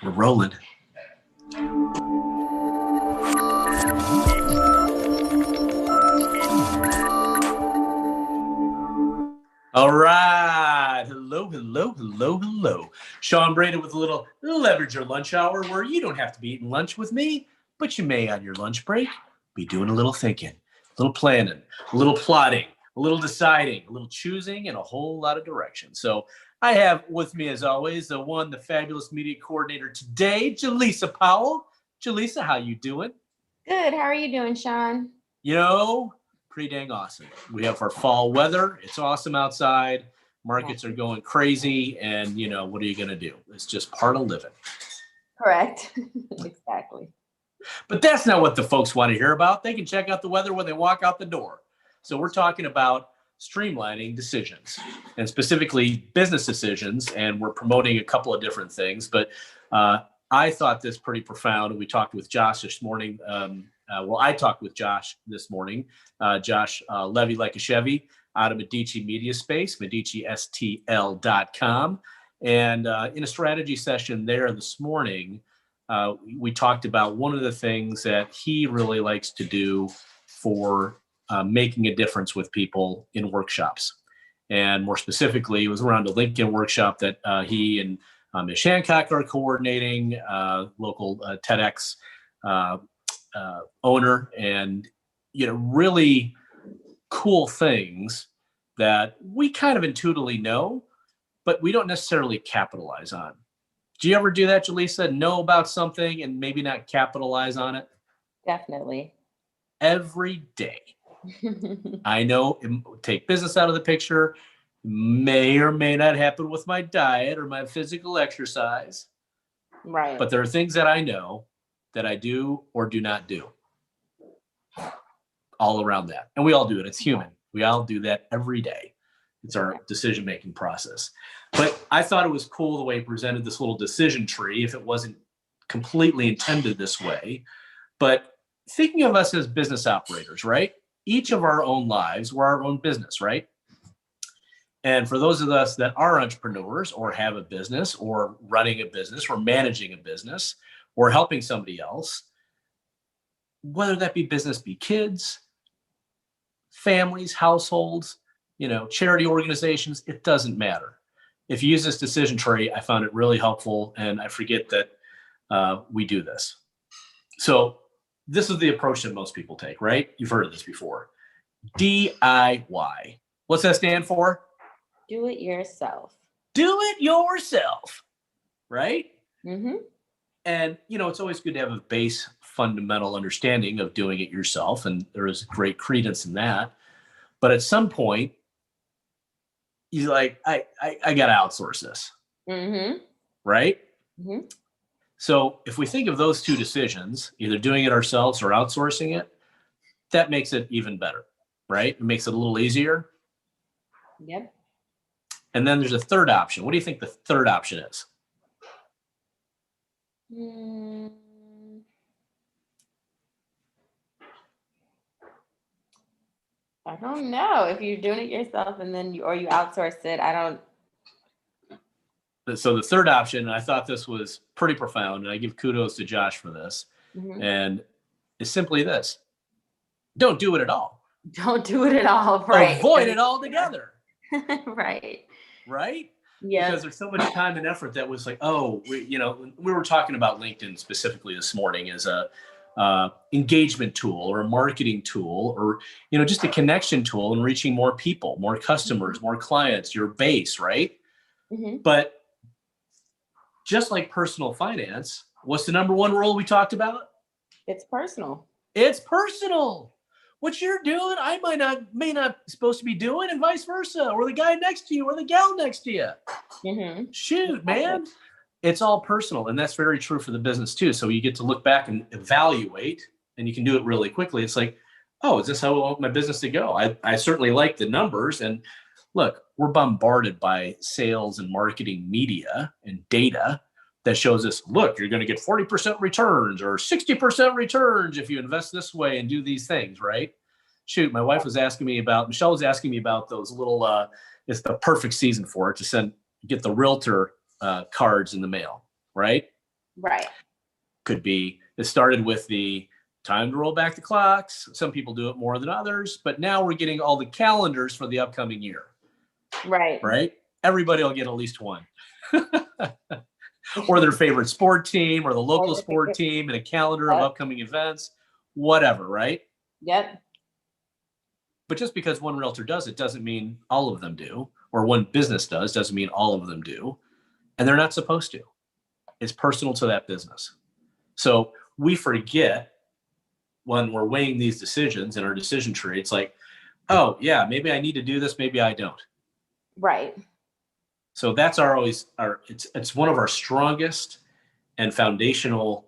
We're rolling. All right. Hello. Sean Brady with a little leverage your lunch hour where you don't have to be eating lunch with me, but you may on your lunch break be doing a little thinking, a little planning, a little plotting, a little deciding, a little choosing, and a whole lot of direction. So I have with me, as always, the fabulous media coordinator today, Jaleesa Powell. Jaleesa, how you doing? Good. How are you doing, Sean? Pretty dang awesome. We have our fall weather. It's awesome outside. Markets are going crazy. And, what are you going to do? It's just part of living. Correct. Exactly. But that's not what the folks want to hear about. They can check out the weather when they walk out the door. So we're talking about streamlining decisions, and specifically business decisions. And we're promoting a couple of different things. But I thought this pretty profound. We talked with Josh this morning. I talked with Josh this morning. Josh Levy, like a Chevy, out of Medici Media Space, MediciSTL.com. And in a strategy session there this morning, we talked about one of the things that he really likes to do for making a difference with people in workshops. And more specifically, it was around a LinkedIn workshop that he and Ms. Hancock are coordinating, local TEDx owner, and really cool things that we kind of intuitively know, but we don't necessarily capitalize on. Do you ever do that, Jaleesa? Know about something and maybe not capitalize on it? Definitely. Every day. I know, take business out of the picture, may or may not happen with my diet or my physical exercise. Right. But there are things that I know that I do or do not do. All around that. And we all do it. It's human. We all do that every day. It's our decision-making process. But I thought it was cool the way he presented this little decision tree, if it wasn't completely intended this way. But thinking of us as business operators, right? Each of our own lives, we're our own business, right? And for those of us that are entrepreneurs or have a business or running a business or managing a business or helping somebody else, whether that be business, be kids, families, households, charity organizations, it doesn't matter. If you use this decision tree, I found it really helpful, and I forget that we do this. So this is the approach that most people take, right? You've heard of this before. DIY. What's that stand for? Do it yourself. Do it yourself, right? Mm-hmm. And, it's always good to have a base fundamental understanding of doing it yourself. And there is great credence in that. But at some point, you're like, I got to outsource this. Mm-hmm. Right? Mm-hmm. So if we think of those two decisions, either doing it ourselves or outsourcing it, that makes it even better, right? It makes it a little easier. Yep. And then there's a third option. What do you think the third option is? I don't know. If you're doing it yourself and then you outsource it, I don't. So the third option, and I thought this was pretty profound, and I give kudos to Josh for this, and it's simply this: don't do it at all. Don't do it at all. Right. Avoid it altogether. Right. Right? Yeah. Because there's so much time and effort that was like, we were talking about LinkedIn specifically this morning as a engagement tool or a marketing tool or, just a connection tool and reaching more people, more customers, more clients, your base, right? Mm-hmm. But just like personal finance, what's the number one rule we talked about? It's personal. It's personal. What you're doing, I may not supposed to be doing, and vice versa, or the guy next to you, or the gal next to you. Mm-hmm. Shoot, man, it's all personal, and that's very true for the business too. So you get to look back and evaluate, and you can do it really quickly. It's like, oh, is this how I want my business to go? I certainly like the numbers, and look, we're bombarded by sales and marketing media and data that shows us, look, you're going to get 40% returns or 60% returns if you invest this way and do these things, right? Shoot, Michelle was asking me about those little, it's the perfect season for it to get the realtor cards in the mail, right? Right. Could be, it started with the time to roll back the clocks. Some people do it more than others, but now we're getting all the calendars for the upcoming year. Right. Right? Everybody will get at least one. Or their favorite sport team or the local sport team and a calendar of upcoming events, whatever, right? Yep. But just because one realtor does it doesn't mean all of them do, or one business doesn't mean all of them do. And they're not supposed to. It's personal to that business. So we forget when we're weighing these decisions in our decision tree, it's like, oh yeah, maybe I need to do this, maybe I don't. Right. So that's it's one of our strongest and foundational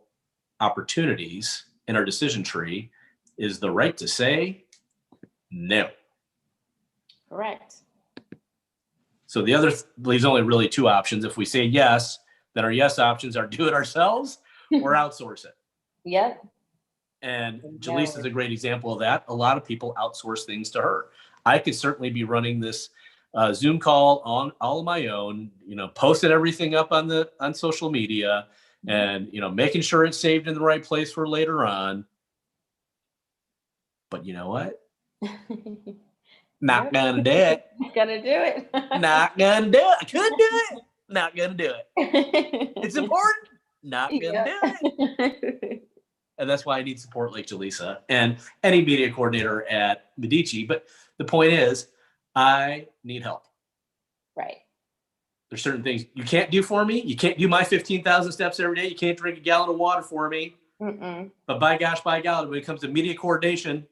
opportunities in our decision tree is the right to say no. Correct. So the other leaves only really two options. If we say yes, then our yes options are do it ourselves or outsource it. Yep. And Jaleesa is a great example of that. A lot of people outsource things to her. I could certainly be running this Zoom call on all of my own, posted everything up on social media and, making sure it's saved in the right place for later on. But you know what? Not gonna do it. Not gonna do it. Not gonna do it. I could do it. Not gonna do it. It's important. Not gonna do it. And that's why I need support like Jaleesa and any media coordinator at Medici. But the point is, I need help. Right. There's certain things you can't do for me. You can't do my 15,000 steps every day. You can't drink a gallon of water for me. Mm-mm. But by gosh, by golly, when it comes to media coordination,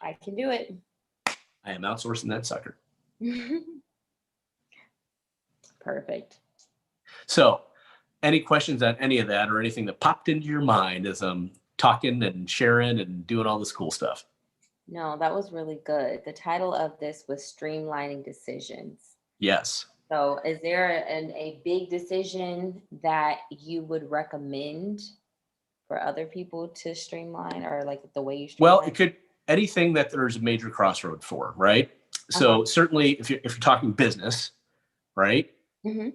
I can do it. I am outsourcing that sucker. Perfect. So any questions on any of that or anything that popped into your mind as I'm talking and sharing and doing all this cool stuff? No, that was really good. The title of this was Streamlining Decisions. Yes. So is there a big decision that you would recommend for other people to streamline or like the way you streamline? Well, it could anything that there's a major crossroad for, right? So certainly if you're talking business, right? Mm-hmm.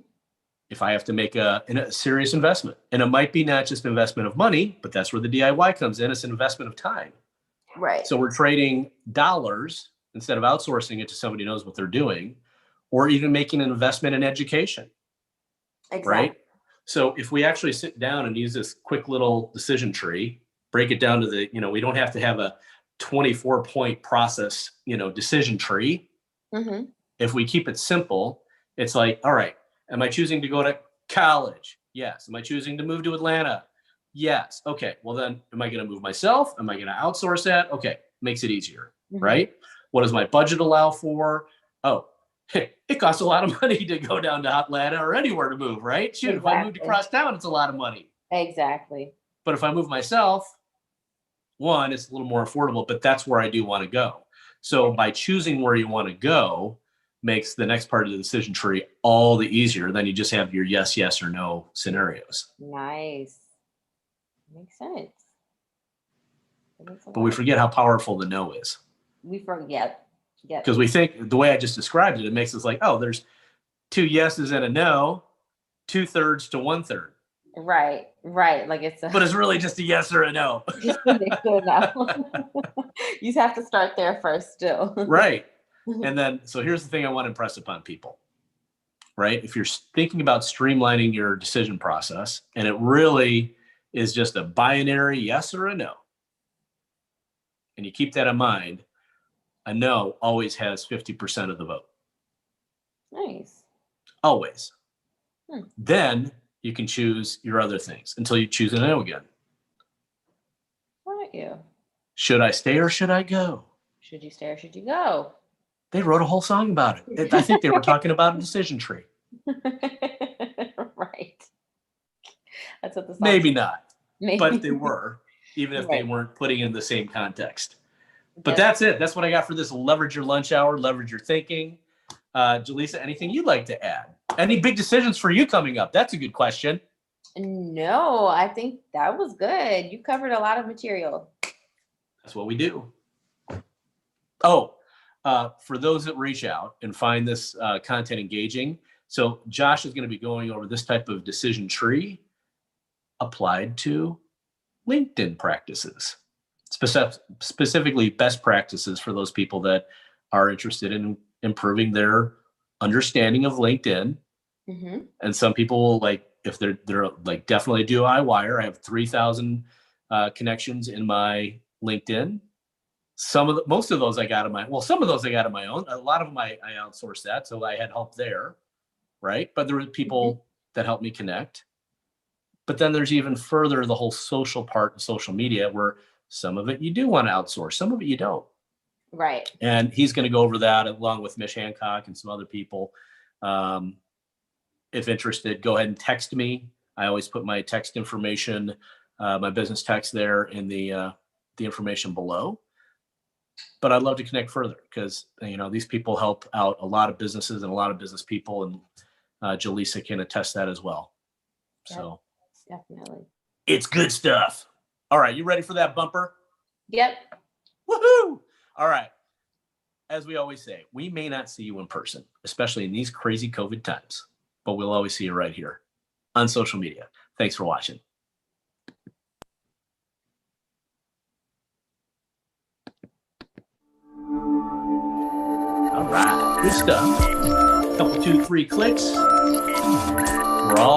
If I have to make a serious investment, and it might be not just an investment of money, but that's where the DIY comes in. It's an investment of time. Right. So we're trading dollars instead of outsourcing it to somebody who knows what they're doing, or even making an investment in education. Exactly. Right? So if we actually sit down and use this quick little decision tree, break it down to we don't have to have a 24-point process, decision tree. Mm-hmm. If we keep it simple, it's like, all right, am I choosing to go to college? Yes. Am I choosing to move to Atlanta? Yes. Okay. Well, then am I going to move myself? Am I going to outsource that? Okay. Makes it easier, right? What does my budget allow for? Oh, it costs a lot of money to go down to Atlanta or anywhere to move, right? Shoot, If I moved across town, it's a lot of money. Exactly. But if I move myself, one, it's a little more affordable, but that's where I do want to go. So by choosing where you want to go makes the next part of the decision tree all the easier. Then you just have your yes, yes, or no scenarios. Nice. Makes sense. But we forget how powerful the no is. We forget. Yeah. Because we think the way I just described it, it makes us like, oh, there's 2 yeses and a no, 2/3 to 1/3. Right. Like but it's really just a yes or a no. You just have to start there first still. Right. And then, so here's the thing I want to impress upon people, right? If you're thinking about streamlining your decision process and it really is just a binary yes or a no, and you keep that in mind, a no always has 50% of the vote. Nice. Always. Then you can choose your other things until you choose a no again. Aren't you? Should I stay or should I go? Should you stay or should you go? They wrote a whole song about it. I think they were talking about a decision tree. Right. That's what the song Maybe not. Maybe. But they were, even if they weren't putting in the same context. But that's it. That's what I got for this leverage your lunch hour, leverage your thinking. Jaleesa, anything you'd like to add? Any big decisions for you coming up? That's a good question. No, I think that was good. You covered a lot of material. That's what we do. Oh, for those that reach out and find this content engaging, so Josh is going to be going over this type of decision tree applied to LinkedIn practices, specifically best practices for those people that are interested in improving their understanding of LinkedIn. Mm-hmm. And some people, like, if they're like definitely DIYer, I have 3,000 connections in my LinkedIn. Most of those I got some of those I got on my own. A lot of them I outsourced that, so I had help there, right? But there were people that helped me connect. But then there's even further the whole social part of social media, where some of it you do want to outsource, some of it you don't. Right. And he's going to go over that along with Mish Hancock and some other people. If interested, go ahead and text me. I always put my text information, my business text there in the information below. But I'd love to connect further, because these people help out a lot of businesses and a lot of business people, and Jaleesa can attest that as well. Yep. So Definitely. it's good stuff. All right, you ready for that bumper? Yep. Woohoo! All right. As we always say, we may not see you in person, especially in these crazy COVID times, but we'll always see you right here on social media. Thanks for watching. All right, good stuff. Couple, 2, 3 clicks. We're all